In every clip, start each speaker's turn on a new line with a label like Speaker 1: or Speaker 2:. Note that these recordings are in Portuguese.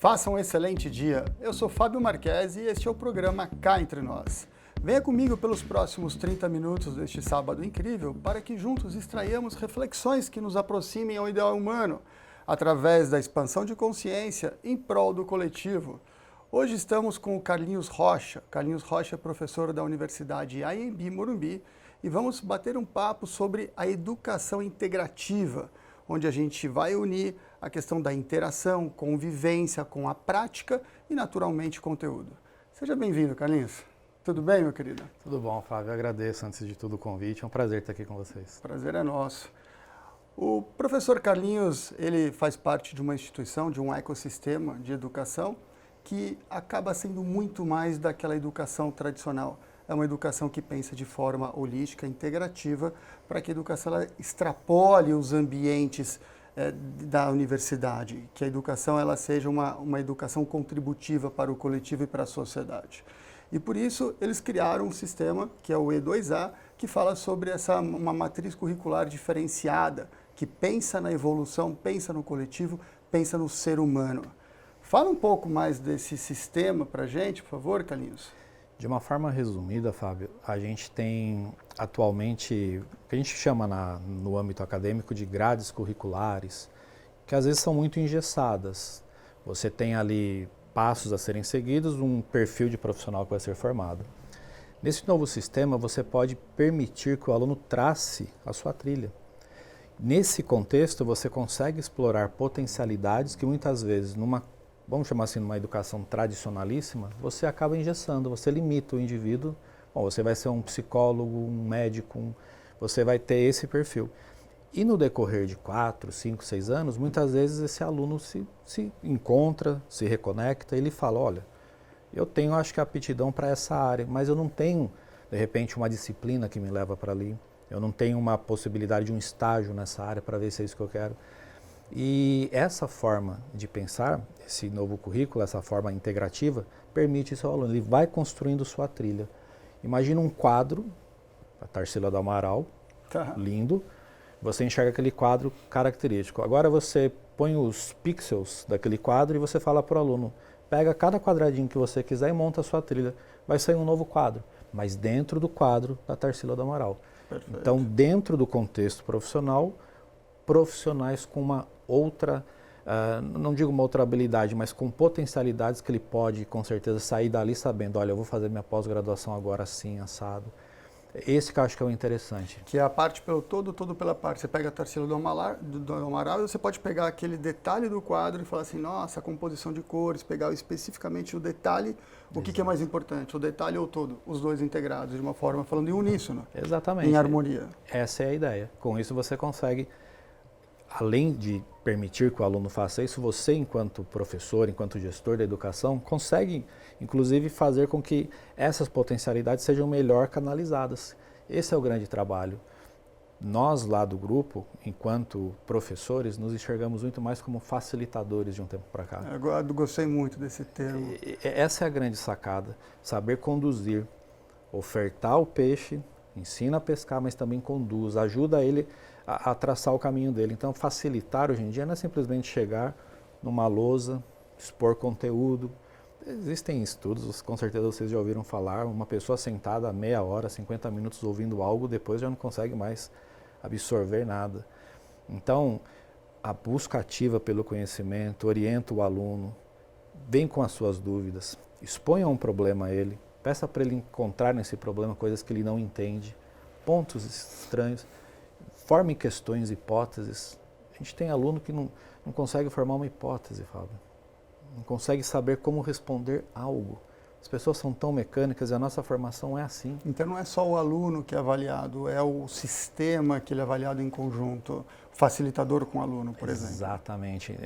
Speaker 1: Faça um excelente dia. Eu sou Fábio Marques e este é o programa Cá Entre Nós. Venha comigo pelos próximos 30 minutos deste sábado incrível para que juntos extraiamos reflexões que nos aproximem ao ideal humano, através da expansão de consciência em prol do coletivo. Hoje estamos com o Carlinhos Rocha. Carlinhos Rocha é professor da Universidade Anhembi Morumbi e vamos bater um papo sobre a educação integrativa, onde a gente vai unir a questão da interação, convivência com a prática e, naturalmente, conteúdo. Seja bem-vindo, Carlinhos. Tudo bem, meu querido?
Speaker 2: Tudo bom, Fábio. Eu agradeço, antes de tudo, o convite. É um prazer estar aqui com vocês.
Speaker 1: Prazer é nosso. O professor Carlinhos, ele faz parte de uma instituição, de um ecossistema de educação que acaba sendo muito mais daquela educação tradicional. É uma educação que pensa de forma holística, integrativa, para que a educação ela extrapole os ambientes da universidade, que a educação ela seja uma educação contributiva para o coletivo e para a sociedade. E por isso eles criaram um sistema, que é o E2A, que fala sobre uma matriz curricular diferenciada, que pensa na evolução, pensa no coletivo, pensa no ser humano. Fala um pouco mais desse sistema para a gente, por favor, Carlinhos.
Speaker 2: De uma forma resumida, Fábio, a gente tem atualmente o que a gente chama no âmbito acadêmico de grades curriculares, que às vezes são muito engessadas. Você tem ali passos a serem seguidos, um perfil de profissional que vai ser formado. Nesse novo sistema, você pode permitir que o aluno trace a sua trilha. Nesse contexto, você consegue explorar potencialidades que muitas vezes, vamos chamar assim, numa educação tradicionalíssima, você acaba engessando, você limita o indivíduo. Bom, você vai ser um psicólogo, um médico, você vai ter esse perfil. E no decorrer de 4, 5, 6 anos, muitas vezes esse aluno se encontra, se reconecta e ele fala, olha, eu tenho acho que aptidão para essa área, mas eu não tenho, de repente, uma disciplina que me leva para ali, eu não tenho uma possibilidade de um estágio nessa área para ver se é isso que eu quero. E essa forma de pensar, esse novo currículo, essa forma integrativa, permite isso ao aluno. Ele vai construindo sua trilha. Imagina um quadro, a Tarsila do Amaral, lindo. Você enxerga aquele quadro característico. Agora você põe os pixels daquele quadro e você fala para o aluno, pega cada quadradinho que você quiser e monta a sua trilha. Vai sair um novo quadro, mas dentro do quadro da Tarsila do Amaral. Perfeito. Então, dentro do contexto profissional, profissionais com uma outra, não digo uma outra habilidade, mas com potencialidades que ele pode, com certeza, sair dali sabendo, olha, eu vou fazer minha pós-graduação agora assim, assado. Esse que eu acho que é o interessante.
Speaker 1: Que é a parte pelo todo pela parte. Você pega a Tarsila do Amaral e você pode pegar aquele detalhe do quadro e falar assim, nossa, a composição de cores, pegar especificamente o detalhe, o que é mais importante, o detalhe ou o todo? Os dois integrados, de uma forma falando em uníssono.
Speaker 2: Exatamente.
Speaker 1: Em harmonia.
Speaker 2: Essa é a ideia. Com isso você consegue, além de permitir que o aluno faça isso, você, enquanto professor, enquanto gestor da educação, consegue, inclusive, fazer com que essas potencialidades sejam melhor canalizadas. Esse é o grande trabalho. Nós, lá do grupo, enquanto professores, nos enxergamos muito mais como facilitadores de um tempo para cá.
Speaker 1: Eu gostei muito desse termo.
Speaker 2: Essa é a grande sacada, saber conduzir, ofertar o peixe, ensina a pescar, mas também conduz, ajuda ele a traçar o caminho dele. Então, facilitar hoje em dia não é simplesmente chegar numa lousa, expor conteúdo. Existem estudos, com certeza vocês já ouviram falar, uma pessoa sentada meia hora, 50 minutos ouvindo algo, depois já não consegue mais absorver nada. Então, a busca ativa pelo conhecimento, orienta o aluno, vem com as suas dúvidas, exponha um problema a ele, peça para ele encontrar nesse problema coisas que ele não entende, pontos estranhos. Forme questões, hipóteses. A gente tem aluno que não consegue formar uma hipótese, Fábio. Não consegue saber como responder algo. As pessoas são tão mecânicas e a nossa formação é assim.
Speaker 1: Então não é só o aluno que é avaliado, é o sistema que ele é avaliado em conjunto, facilitador com o aluno, por exemplo.
Speaker 2: Exatamente.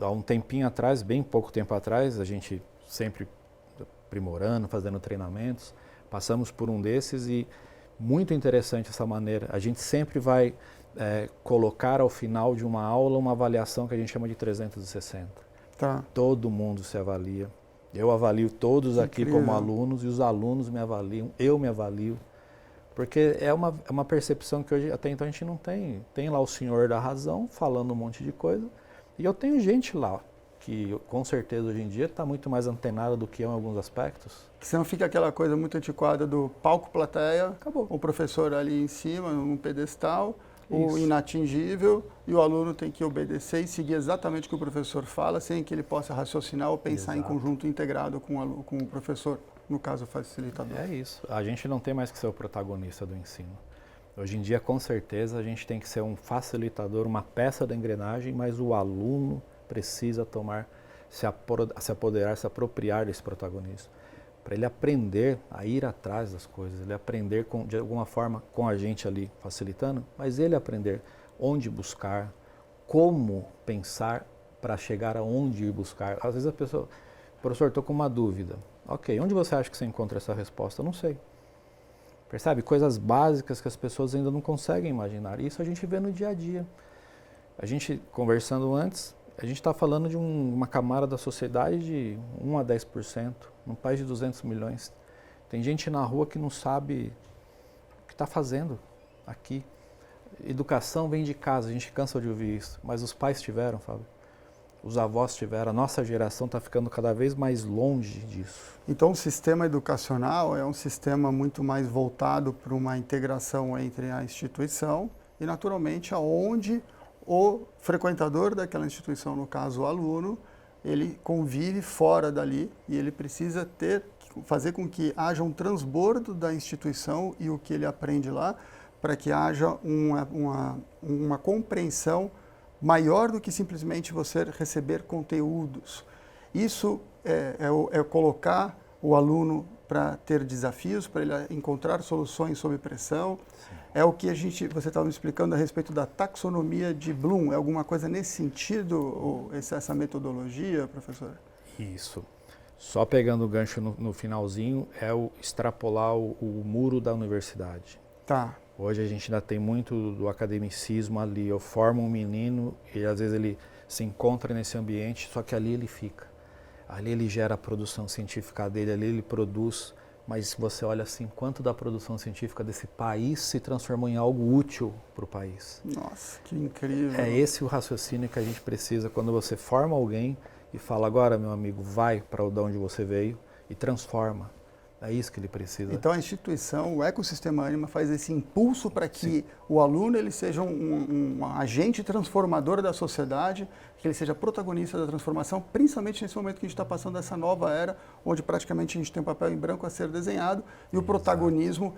Speaker 2: Há um tempinho atrás, bem pouco tempo atrás, a gente sempre aprimorando, fazendo treinamentos, passamos por um desses e muito interessante essa maneira. A gente sempre vai colocar ao final de uma aula uma avaliação que a gente chama de 360.
Speaker 1: Tá.
Speaker 2: Todo mundo se avalia. Eu avalio todos aqui como alunos e os alunos me avaliam, eu me avalio. Porque é uma percepção que hoje, até então a gente não tem. Tem lá o senhor da razão falando um monte de coisa e eu tenho gente lá que com certeza hoje em dia está muito mais antenada do que eu em alguns aspectos.
Speaker 1: Senão fica aquela coisa muito antiquada do palco-plateia,
Speaker 2: Acabou.
Speaker 1: o professor ali em cima, num pedestal, o
Speaker 2: Isso.
Speaker 1: inatingível, e o aluno tem que obedecer e seguir exatamente o que o professor fala, sem que ele possa raciocinar ou pensar em
Speaker 2: Exato.
Speaker 1: conjunto integrado com o professor, no caso, o facilitador.
Speaker 2: É isso. A gente não tem mais que ser o protagonista do ensino. Hoje em dia, com certeza, a gente tem que ser um facilitador, uma peça da engrenagem, mas o aluno precisa se apoderar, se apropriar desse protagonismo. Para ele aprender a ir atrás das coisas, ele aprender de alguma forma com a gente ali facilitando, mas ele aprender onde buscar, como pensar para chegar aonde ir buscar. Às vezes a pessoa, professor, estou com uma dúvida. Ok, onde você acha que você encontra essa resposta? Eu não sei. Percebe? Coisas básicas que as pessoas ainda não conseguem imaginar. Isso a gente vê no dia a dia. A gente, conversando antes, a gente está falando de uma camada da sociedade de 1 a 10%, num país de 200 milhões. Tem gente na rua que não sabe o que está fazendo aqui. Educação vem de casa, a gente cansa de ouvir isso, mas os pais tiveram, Fábio. Os avós tiveram, a nossa geração está ficando cada vez mais longe disso.
Speaker 1: Então, o sistema educacional é um sistema muito mais voltado para uma integração entre a instituição e, naturalmente, aonde o frequentador daquela instituição, no caso o aluno, ele convive fora dali e ele precisa fazer com que haja um transbordo da instituição e o que ele aprende lá, para que haja uma compreensão maior do que simplesmente você receber conteúdos. Isso é colocar o aluno para ter desafios, para ele encontrar soluções sob pressão. Sim. É o que você estava me explicando a respeito da taxonomia de Bloom. É alguma coisa nesse sentido, essa metodologia, professor?
Speaker 2: Isso. Só pegando o gancho no finalzinho, é o extrapolar o muro da universidade.
Speaker 1: Tá.
Speaker 2: Hoje a gente ainda tem muito do academicismo ali. Eu formo um menino e às vezes ele se encontra nesse ambiente, só que ali ele fica. Ali ele gera a produção científica dele, ali ele produz, mas se você olha assim, quanto da produção científica desse país se transformou em algo útil para o país.
Speaker 1: Nossa, que incrível.
Speaker 2: É esse o raciocínio que a gente precisa quando você forma alguém e fala, agora meu amigo, vai para onde você veio e transforma. É isso que ele precisa.
Speaker 1: Então a instituição, o ecossistema Ânima faz esse impulso para que o aluno ele seja um agente transformador da sociedade, que ele seja protagonista da transformação, principalmente nesse momento que a gente está passando essa nova era, onde praticamente a gente tem um papel em branco a ser desenhado, e o protagonismo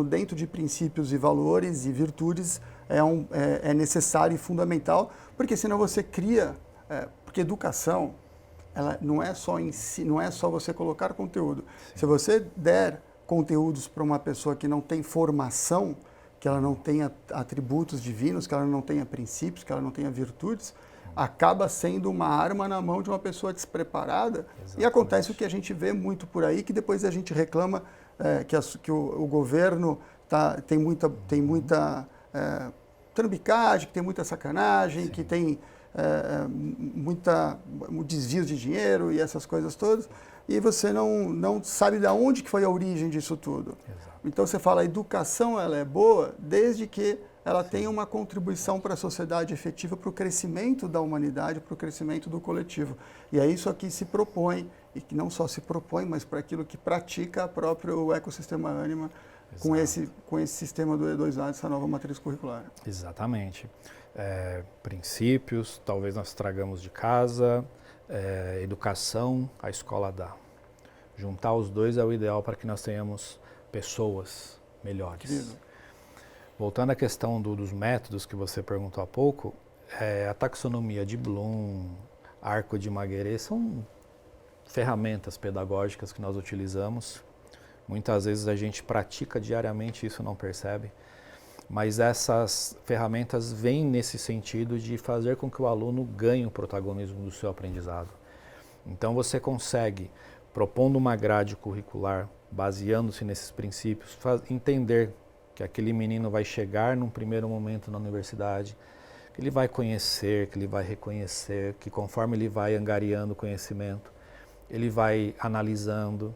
Speaker 1: dentro de princípios e valores e virtudes é necessário e fundamental, porque senão você cria, porque educação ela não é só você colocar conteúdo. Sim. Se você der conteúdos para uma pessoa que não tem formação, que ela não tenha atributos divinos, que ela não tenha princípios, que ela não tenha virtudes, acaba sendo uma arma na mão de uma pessoa despreparada. Exatamente. E acontece o que a gente vê muito por aí, que depois a gente reclama que o governo tem muita trambicagem, que tem muita sacanagem, Sim. que tem desvio de dinheiro e essas coisas todas, e você não sabe de onde que foi a origem disso tudo. Exato. Então você fala, a educação ela é boa desde que ela Sim. tenha uma contribuição para a sociedade efetiva, para o crescimento da humanidade, para o crescimento do coletivo. E é isso aqui se propõe, e que não só se propõe, mas para aquilo que pratica o próprio ecossistema Ânima, com esse sistema do E2A, essa nova matriz curricular.
Speaker 2: Exatamente. Princípios, talvez nós tragamos de casa, educação, a escola dá. Juntar os dois é o ideal para que nós tenhamos pessoas melhores. Incrível. Voltando à questão dos métodos que você perguntou há pouco, a taxonomia de Bloom, Arco de Maguire, são ferramentas pedagógicas que nós utilizamos. Muitas vezes a gente pratica diariamente isso e não percebe. Mas essas ferramentas vêm nesse sentido de fazer com que o aluno ganhe o protagonismo do seu aprendizado. Então você consegue, propondo uma grade curricular, baseando-se nesses princípios, entender que aquele menino vai chegar num primeiro momento na universidade, que ele vai conhecer, que ele vai reconhecer, que conforme ele vai angariando conhecimento, ele vai analisando,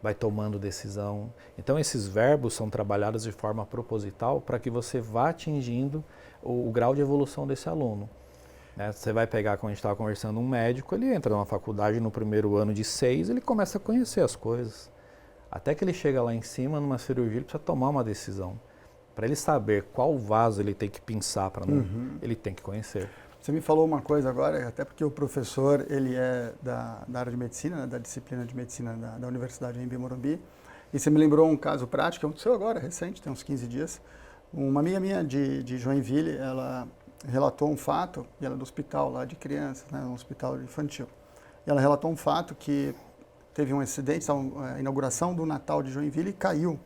Speaker 2: vai tomando decisão. Então esses verbos são trabalhados de forma proposital para que você vá atingindo o grau de evolução desse aluno. Né? Você vai pegar, como a gente estava conversando, um médico, ele entra numa faculdade no primeiro ano de 6, ele começa a conhecer as coisas. Até que ele chega lá em cima, numa cirurgia, ele precisa tomar uma decisão. Para ele saber qual vaso ele tem que pinçar, para não, ele tem que conhecer.
Speaker 1: Você me falou uma coisa agora, até porque o professor, ele é da área de medicina, né, da disciplina de medicina da Universidade em Morumbi, e você me lembrou um caso prático, que aconteceu agora, recente, tem uns 15 dias. Uma amiga minha de Joinville, ela relatou um fato, e ela é do hospital lá de crianças, né, um hospital infantil. E ela relatou um fato que teve um acidente, a inauguração do Natal de Joinville, e caiu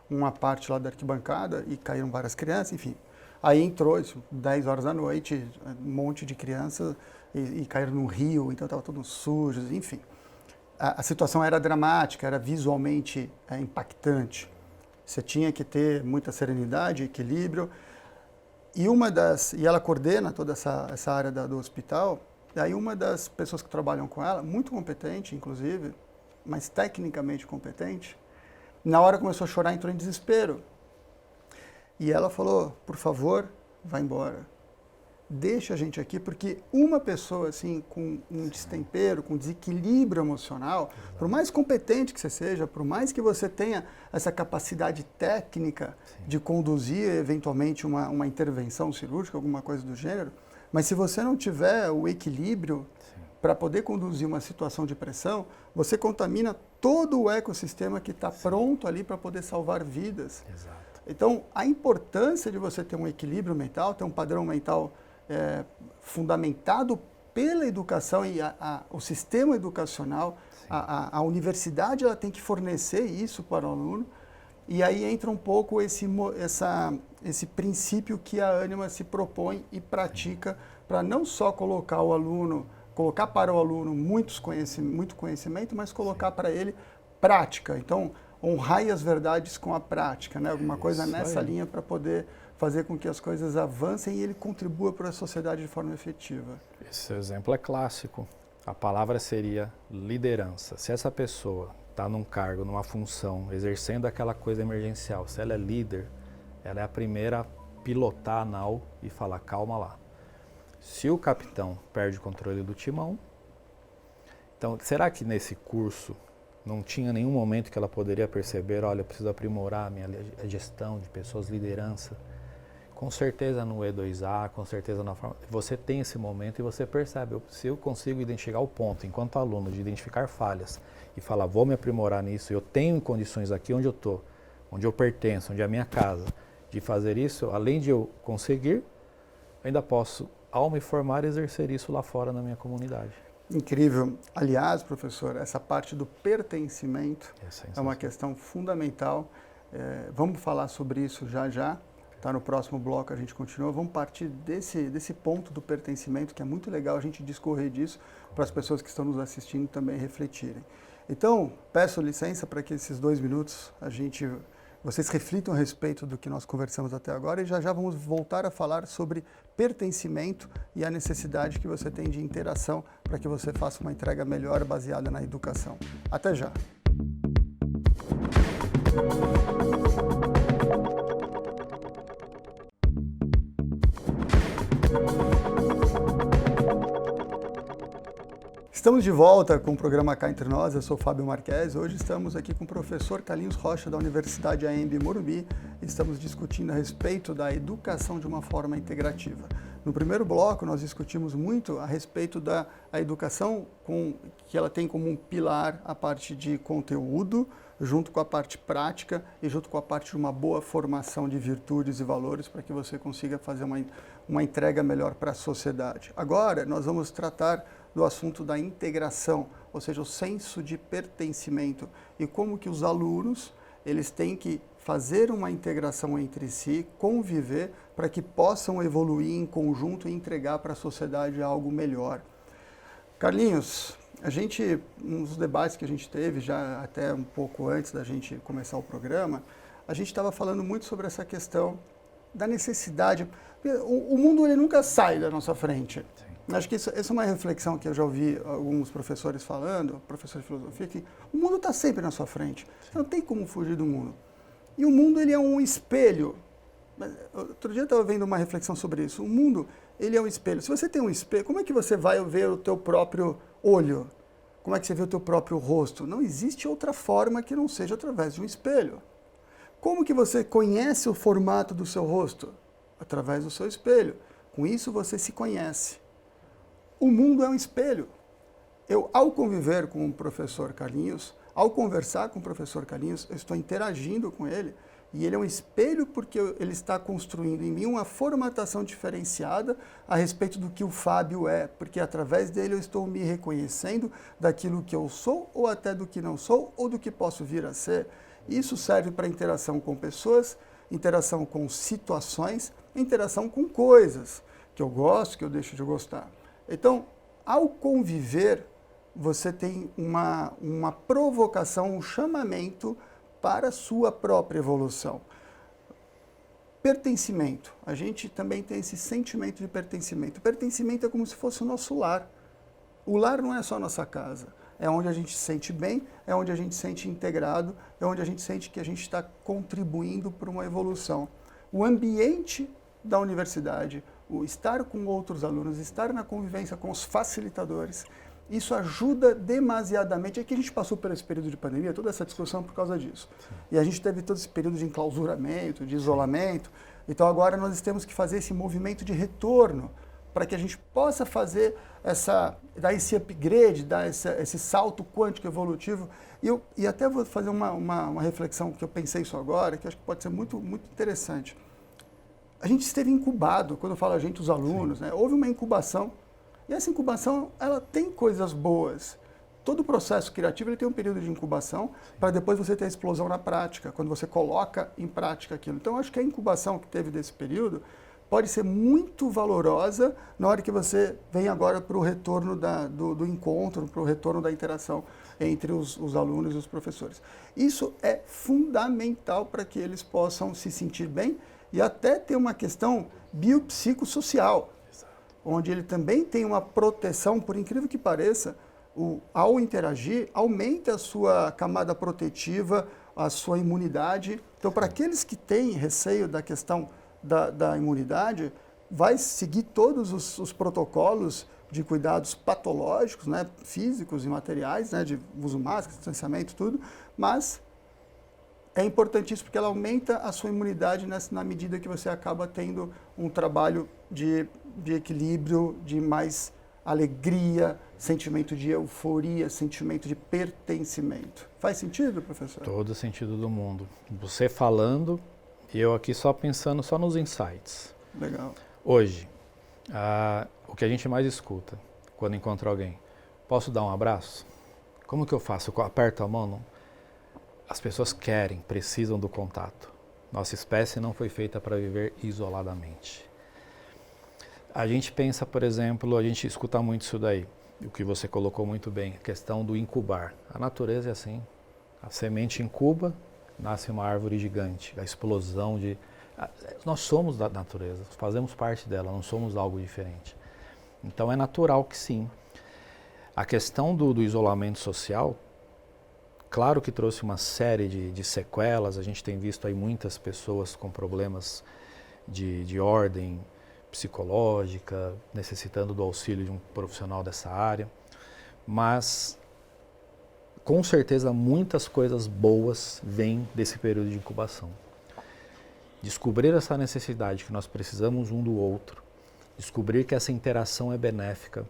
Speaker 1: uma parte lá da arquibancada, e caíram várias crianças, enfim. Aí entrou, isso, 10 horas da noite, um monte de crianças, e caíram no rio, então estavam todos sujos, enfim. A situação era dramática, era visualmente impactante. Você tinha que ter muita serenidade, equilíbrio. E ela coordena toda essa área do hospital, e aí uma das pessoas que trabalham com ela, muito competente, inclusive, mas tecnicamente competente, na hora começou a chorar, entrou em desespero. E ela falou, por favor, vai embora. Deixa a gente aqui, porque uma pessoa assim, com um destempero, com desequilíbrio emocional, por mais competente que você seja, por mais que você tenha essa capacidade técnica de conduzir eventualmente uma intervenção cirúrgica, alguma coisa do gênero, mas se você não tiver o equilíbrio para poder conduzir uma situação de pressão, você contamina todo o ecossistema que está pronto ali para poder salvar vidas.
Speaker 2: Exato.
Speaker 1: Então, a importância de você ter um equilíbrio mental, ter um padrão mental fundamentado pela educação e o sistema educacional, a universidade ela tem que fornecer isso para o aluno, e aí entra um pouco esse princípio que a Anima se propõe e pratica para não só colocar para o aluno muito conhecimento, mas colocar para ele prática. Então, honrai as verdades com a prática, né? Alguma coisa nessa linha para poder fazer com que as coisas avancem e ele contribua para a sociedade de forma efetiva.
Speaker 2: Esse exemplo é clássico. A palavra seria liderança. Se essa pessoa está num cargo, numa função, exercendo aquela coisa emergencial, se ela é líder, ela é a primeira a pilotar a nau e falar, calma lá. Se o capitão perde o controle do timão, então será que nesse curso não tinha nenhum momento que ela poderia perceber, olha, eu preciso aprimorar a minha gestão de pessoas, liderança? Com certeza no E2A, com certeza na forma... Você tem esse momento e você percebe, se eu consigo identificar o ponto, enquanto aluno, de identificar falhas e falar, vou me aprimorar nisso, eu tenho condições aqui onde eu estou, onde eu pertenço, onde é a minha casa, de fazer isso, além de eu conseguir, eu ainda posso, ao me formar, exercer isso lá fora na minha comunidade.
Speaker 1: Incrível. Aliás, professor, essa parte do pertencimento é uma questão fundamental. Vamos falar sobre isso já já. Tá, no próximo bloco a gente continua. Vamos partir desse ponto do pertencimento, que é muito legal a gente discorrer disso para as pessoas que estão nos assistindo também refletirem. Então, peço licença para que esses 2 minutos vocês reflitam a respeito do que nós conversamos até agora e já já vamos voltar a falar sobre pertencimento e a necessidade que você tem de interação para que você faça uma entrega melhor baseada na educação. Até já! Estamos de volta com o programa Cá Entre Nós, eu sou Fábio Marques. Hoje estamos aqui com o professor Carlinhos Rocha, da Universidade AEMB Morumbi. Estamos discutindo a respeito da educação de uma forma integrativa. No primeiro bloco, nós discutimos muito a respeito da educação que ela tem como um pilar a parte de conteúdo, junto com a parte prática e junto com a parte de uma boa formação de virtudes e valores para que você consiga fazer uma entrega melhor para a sociedade. Agora, nós vamos tratar do assunto da integração, ou seja, o senso de pertencimento e como que os alunos eles têm que fazer uma integração entre si, conviver para que possam evoluir em conjunto e entregar para a sociedade algo melhor. Carlinhos, nos debates que a gente teve já até um pouco antes da gente começar o programa, a gente estava falando muito sobre essa questão da necessidade. O mundo ele nunca sai da nossa frente. Sim. Acho que essa é uma reflexão que eu já ouvi alguns professores falando, professores de filosofia, que o mundo está sempre na sua frente. Você não tem como fugir do mundo. E o mundo ele é um espelho. Outro dia eu estava vendo uma reflexão sobre isso. O mundo ele é um espelho. Se você tem um espelho, como é que você vai ver o teu próprio olho? Como é que você vê o teu próprio rosto? Não existe outra forma que não seja através de um espelho. Como que você conhece o formato do seu rosto? Através do seu espelho. Com isso você se conhece. O mundo é um espelho. Eu, ao conviver com o professor Carlinhos, ao conversar com o professor Carlinhos, eu estou interagindo com ele e ele é um espelho porque ele está construindo em mim uma formatação diferenciada a respeito do que o Fábio é, porque através dele eu estou me reconhecendo daquilo que eu sou ou até do que não sou ou do que posso vir a ser. Isso serve para interação com pessoas, interação com situações, interação com coisas que eu gosto, que eu deixo de gostar. Então, ao conviver, você tem uma provocação, um chamamento para a sua própria evolução. Pertencimento. A gente também tem esse sentimento de pertencimento. Pertencimento é como se fosse o nosso lar. O lar não é só a nossa casa. É onde a gente se sente bem, é onde a gente se sente integrado, é onde a gente sente que a gente está contribuindo para uma evolução. O ambiente da universidade, o estar com outros alunos, estar na convivência com os facilitadores, isso ajuda demasiadamente. É que a gente passou por esse período de pandemia, toda essa discussão por causa disso. Sim. E a gente teve todo esse período de enclausuramento, de isolamento. Então agora nós temos que fazer esse movimento de retorno para que a gente possa fazer dar esse upgrade, dar esse salto quântico evolutivo. E até vou fazer uma reflexão que eu pensei isso agora, que acho que pode ser muito, muito interessante. A gente esteve incubado, quando eu falo a gente, os alunos, né? Houve uma incubação. E essa incubação, ela tem coisas boas. Todo o processo criativo ele tem um período de incubação para depois você ter a explosão na prática, quando você coloca em prática aquilo. Então, eu acho que a incubação que teve desse período pode ser muito valorosa na hora que você vem agora para o retorno do encontro, para o retorno da interação entre os alunos e os professores. Isso é fundamental para que eles possam se sentir bem e até ter uma questão biopsicossocial, onde ele também tem uma proteção, por incrível que pareça, ao interagir, aumenta a sua camada protetiva, a sua imunidade. Então, para aqueles que têm receio da questão da imunidade, vai seguir todos os protocolos de cuidados patológicos, né, físicos e materiais, né, de uso de máscara, distanciamento, tudo, mas é importantíssimo porque ela aumenta a sua imunidade na medida que você acaba tendo um trabalho de equilíbrio, de mais alegria, sentimento de euforia, sentimento de pertencimento. Faz sentido, professor?
Speaker 2: Todo sentido do mundo. Você falando e eu aqui só pensando só nos insights.
Speaker 1: Legal.
Speaker 2: Hoje, o que a gente mais escuta quando encontra alguém, posso dar um abraço? Como que eu faço? Eu aperto a mão? Não? As pessoas querem, precisam do contato. Nossa espécie não foi feita para viver isoladamente. A gente pensa, por exemplo, a gente escuta muito isso daí, o que você colocou muito bem, a questão do incubar. A natureza é assim, a semente incuba, nasce uma árvore gigante, a explosão de... Nós somos da natureza, fazemos parte dela, não somos algo diferente. Então é natural que sim. A questão do isolamento social, claro que trouxe uma série de sequelas, a gente tem visto aí muitas pessoas com problemas de ordem psicológica, necessitando do auxílio de um profissional dessa área, mas com certeza muitas coisas boas vêm desse período de incubação. Descobrir essa necessidade que nós precisamos um do outro, descobrir que essa interação é benéfica,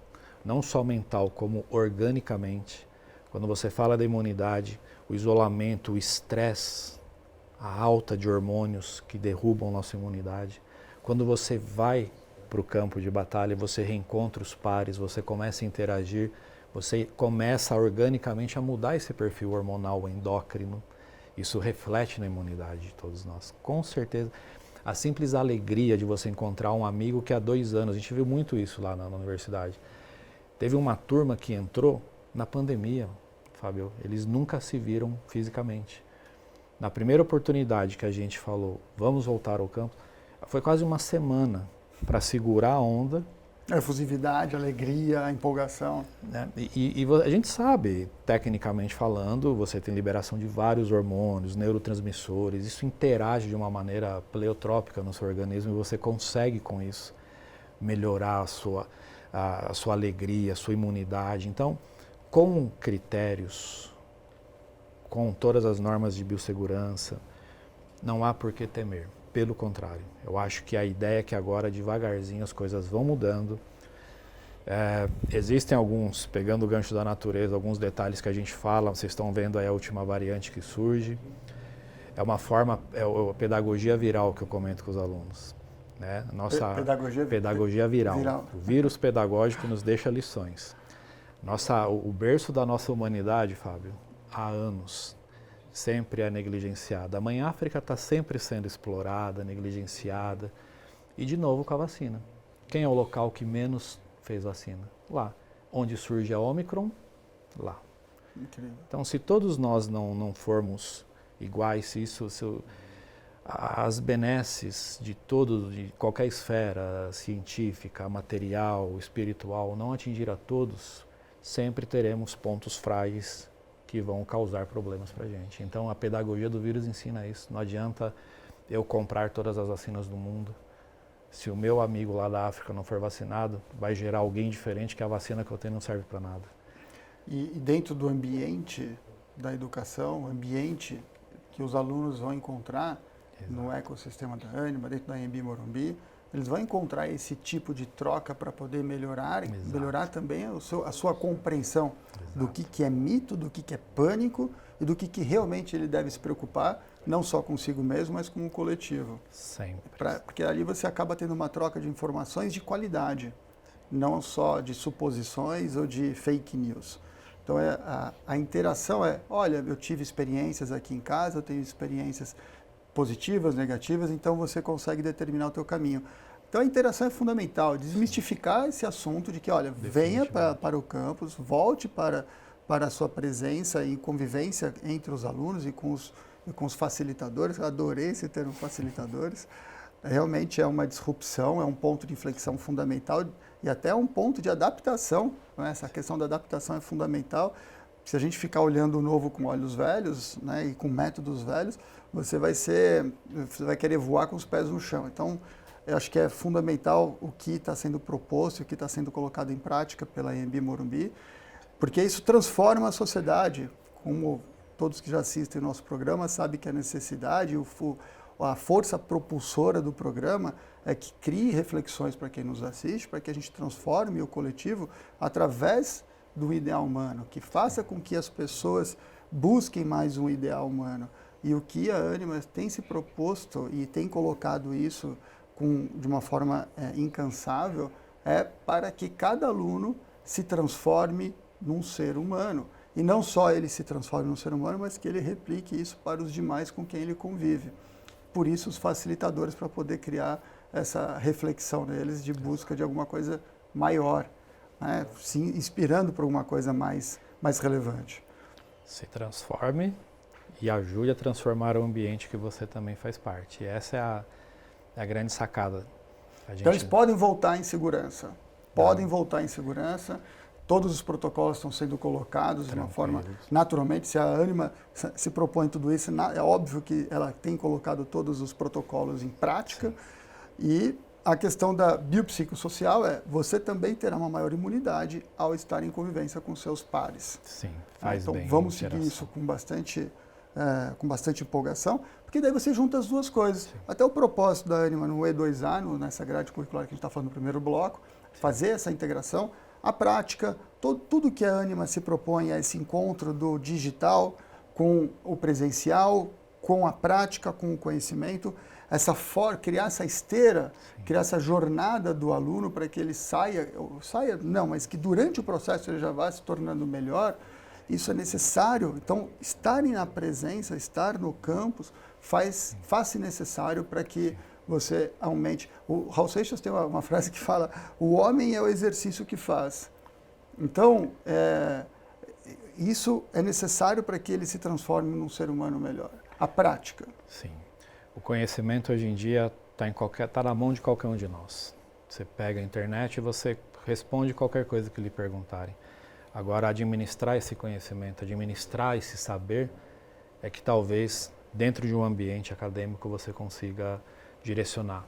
Speaker 2: não só mental como organicamente. Quando você fala da imunidade, o isolamento, o estresse, a alta de hormônios que derrubam nossa imunidade. Quando você vai para o campo de batalha, você reencontra os pares, você começa a interagir, você começa organicamente a mudar esse perfil hormonal endócrino. Isso reflete na imunidade de todos nós. Com certeza, a simples alegria de você encontrar um amigo que há 2 anos, a gente viu muito isso lá na universidade. Teve uma turma que entrou na pandemia, Fábio, eles nunca se viram fisicamente. Na primeira oportunidade que a gente falou, vamos voltar ao campo, foi quase uma semana para segurar a onda.
Speaker 1: A efusividade, a alegria, a empolgação.
Speaker 2: Né? E a gente sabe, tecnicamente falando, você tem liberação de vários hormônios, neurotransmissores, isso interage de uma maneira pleiotrópica no seu organismo e você consegue com isso melhorar a sua alegria, a sua imunidade. Então, com critérios, com todas as normas de biossegurança, não há por que temer. Pelo contrário, eu acho que a ideia é que agora, devagarzinho, as coisas vão mudando. Existem alguns, pegando o gancho da natureza, alguns detalhes que a gente fala, vocês estão vendo aí a última variante que surge. É uma forma, a pedagogia viral que eu comento com os alunos. Né? Nossa pedagogia viral. O vírus pedagógico nos deixa lições. O berço da nossa humanidade, Fábio, há anos, sempre é negligenciada. A Mãe África está sempre sendo explorada, negligenciada. E de novo com a vacina. Quem é o local que menos fez vacina? Lá. Onde surge a Ômicron? Lá.
Speaker 1: Incrível.
Speaker 2: Então, se todos nós não formos iguais, as benesses de qualquer esfera científica, material, espiritual, não atingir a todos, sempre teremos pontos frágeis que vão causar problemas para a gente. Então, a pedagogia do vírus ensina isso. Não adianta eu comprar todas as vacinas do mundo. Se o meu amigo lá da África não for vacinado, vai gerar alguém diferente que a vacina que eu tenho não serve para nada.
Speaker 1: E dentro do ambiente da educação, ambiente que os alunos vão encontrar no ecossistema da Ânima, dentro da AMB Morumbi, eles vão encontrar esse tipo de troca para poder melhorar também a sua compreensão do que é mito, do que é pânico e do que realmente ele deve se preocupar, não só consigo mesmo, mas com o coletivo.
Speaker 2: Sempre.
Speaker 1: Porque ali você acaba tendo uma troca de informações de qualidade, não só de suposições ou de fake news. Então a interação olha, eu tive experiências aqui em casa, eu tenho experiências positivas, negativas, então você consegue determinar o teu caminho. Então a interação é fundamental, desmistificar esse assunto de que, olha, venha para o campus, volte para a sua presença e convivência entre os alunos e com os facilitadores. Eu adorei esse termo, facilitadores. Realmente é uma disrupção, é um ponto de inflexão fundamental e até um ponto de adaptação. Né? Essa questão da adaptação é fundamental. Se a gente ficar olhando o novo com olhos velhos, né, e com métodos velhos, você vai querer voar com os pés no chão. Então, eu acho que é fundamental o que está sendo proposto, o que está sendo colocado em prática pela AMB Morumbi, porque isso transforma a sociedade. Como todos que já assistem o nosso programa sabem que a necessidade, a força propulsora do programa é que crie reflexões para quem nos assiste, para que a gente transforme o coletivo através do ideal humano, que faça com que as pessoas busquem mais um ideal humano. E o que a Ânima tem se proposto e tem colocado isso de uma forma incansável é para que cada aluno se transforme num ser humano. E não só ele se transforme num ser humano, mas que ele replique isso para os demais com quem ele convive. Por isso os facilitadores, para poder criar essa reflexão neles de busca de alguma coisa maior. Né, se inspirando por alguma coisa mais relevante.
Speaker 2: Se transforme e ajude a transformar o ambiente que você também faz parte. E essa é a grande sacada.
Speaker 1: Então eles podem voltar em segurança. Voltar em segurança. Todos os protocolos estão sendo colocados de uma forma... Naturalmente, se a Ânima se propõe tudo isso, é óbvio que ela tem colocado todos os protocolos em prática. Sim. E a questão da biopsicossocial você também terá uma maior imunidade ao estar em convivência com seus pares.
Speaker 2: Sim, faz
Speaker 1: então,
Speaker 2: bem.
Speaker 1: Então vamos seguir isso com bastante empolgação, porque daí você junta as duas coisas. Sim. Até o propósito da Ânima no E2A, nessa grade curricular que a gente está falando no primeiro bloco, fazer essa integração, a prática, tudo que a Ânima se propõe a esse encontro do digital com o presencial, com a prática, com o conhecimento, criar essa esteira, sim, criar essa jornada do aluno para que ele mas que durante o processo ele já vá se tornando melhor, isso é necessário. Então, estarem na presença, estar no campus, faz-se necessário para que você aumente. O Raul Seixas tem uma frase que fala, o homem é o exercício que faz. Então, isso é necessário para que ele se transforme num ser humano melhor. A prática.
Speaker 2: Sim. O conhecimento hoje em dia está na mão de qualquer um de nós. Você pega a internet e você responde qualquer coisa que lhe perguntarem. Agora, administrar esse conhecimento, administrar esse saber, é que talvez dentro de um ambiente acadêmico você consiga direcionar.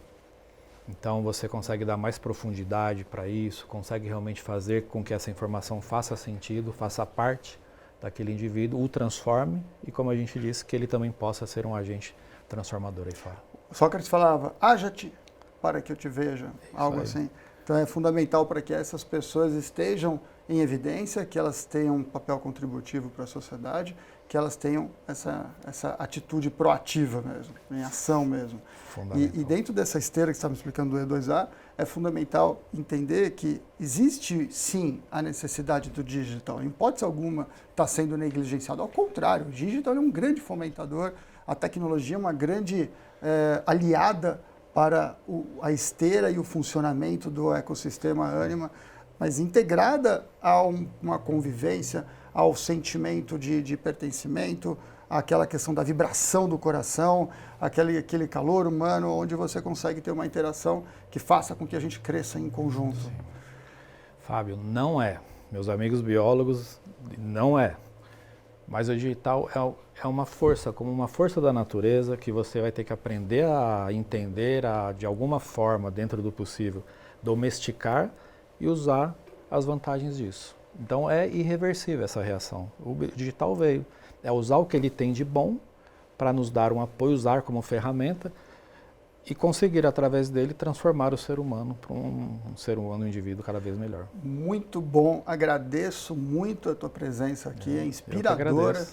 Speaker 2: Então você consegue dar mais profundidade para isso, consegue realmente fazer com que essa informação faça sentido, faça parte daquele indivíduo, o transforme e, como a gente disse, que ele também possa ser um agente transformador aí fora.
Speaker 1: Sócrates falava, haja-te para que eu te veja, algo assim. Então é fundamental para que essas pessoas estejam em evidência, que elas tenham um papel contributivo para a sociedade, que elas tenham essa atitude proativa mesmo, em ação mesmo. E dentro dessa esteira que você estava me explicando do E2A, é fundamental entender que existe sim a necessidade do digital. Em hipótese alguma está sendo negligenciado. Ao contrário, o digital é um grande fomentador, a tecnologia é uma grande aliada para a esteira e o funcionamento do ecossistema Ânima, mas integrada a uma convivência, ao sentimento de pertencimento, àquela questão da vibração do coração, aquele calor humano, onde você consegue ter uma interação que faça com que a gente cresça em conjunto.
Speaker 2: Sim. Fábio, não é. Meus amigos biólogos, não é. Mas o digital é uma força, como uma força da natureza, que você vai ter que aprender a entender, de alguma forma, dentro do possível, domesticar e usar as vantagens disso. Então é irreversível essa reação. O digital veio. É usar o que ele tem de bom para nos dar um apoio, usar como ferramenta e conseguir, através dele, transformar o ser humano para um ser humano, um indivíduo cada vez melhor.
Speaker 1: Muito bom, agradeço muito a tua presença aqui, é inspiradora,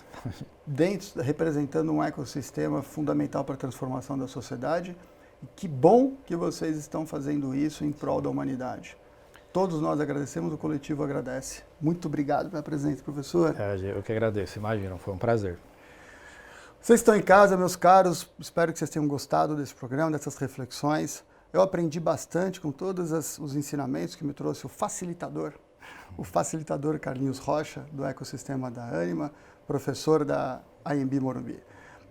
Speaker 1: representando um ecossistema fundamental para a transformação da sociedade. E que bom que vocês estão fazendo isso em prol da humanidade. Todos nós agradecemos, o coletivo agradece. Muito obrigado pela presença, professor.
Speaker 2: Eu que agradeço, imagina, foi um prazer.
Speaker 1: Vocês estão em casa, meus caros, espero que vocês tenham gostado desse programa, dessas reflexões. Eu aprendi bastante com todos os ensinamentos que me trouxe o facilitador Carlinhos Rocha, do ecossistema da Ânima, professor da IMB Morumbi.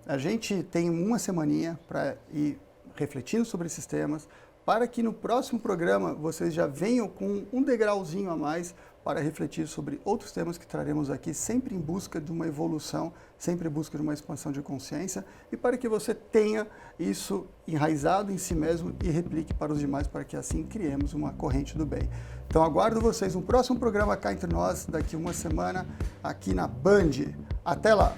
Speaker 1: A gente tem uma semaninha para ir refletindo sobre esses temas, para que no próximo programa vocês já venham com um degrauzinho a mais para refletir sobre outros temas que traremos aqui, sempre em busca de uma evolução, sempre em busca de uma expansão de consciência e para que você tenha isso enraizado em si mesmo e replique para os demais, para que assim criemos uma corrente do bem. Então aguardo vocês no próximo programa cá entre nós, daqui uma semana, aqui na Band. Até lá!